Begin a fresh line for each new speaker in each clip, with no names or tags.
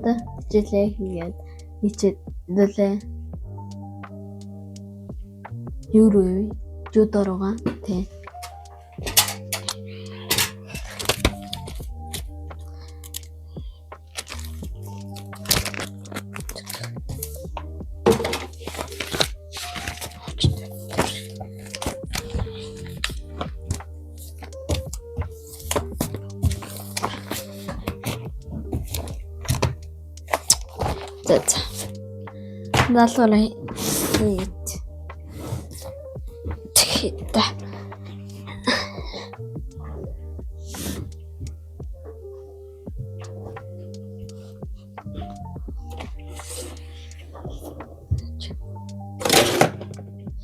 одоо хичээлээ хийгээд нийцээд дөлөө юу руу жудо руугаа тий. Далуулаа хийгээд тэгэхээ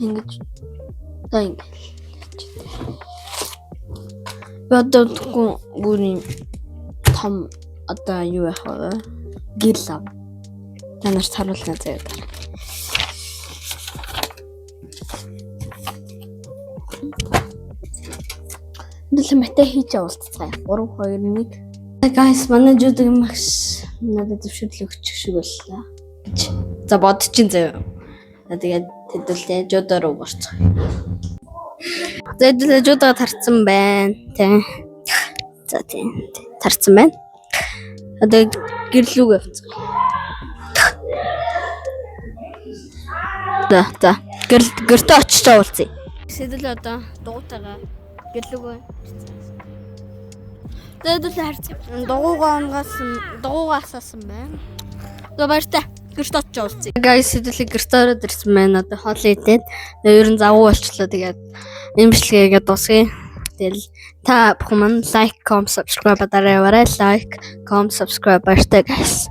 ингэж боддоггүй гүрийн том одоо юу яах вэ? Гэл ав. Танаас харуулна заяа. Дэлмэтэй хийж уулзцгаая. 3 2 1. Guys, манай жудаг магш надад зөвшөөрөл өгч шиг боллоо гэж. За бодчих заяа. Тэгээд тэдэлээ жудаа руу орчих. Тэдэлээ жудаа тарцсан байна. Тэ. За тийм. Тарцсан байна. Одоо гэрлүүг авцгаа. За гэртээ очиж уулзъя. Сэдэл одоо дугуйтайгаа гэрлүүгөө. Тэдэл харц. Дугуугаа асаасан байна. За баяртай. Гэртээ очиж уулзъя. Guys, сэдэлийг гэртээ ороод ирсэн байна. Одоо хоол идээд ер нь завгүй болчлоо. Тэгээд имжлэгээгээ дуусгая. Тэгэл та бүхэн маань like, comment, subscribe дараарай. Like, comment, subscribe баяртай guys.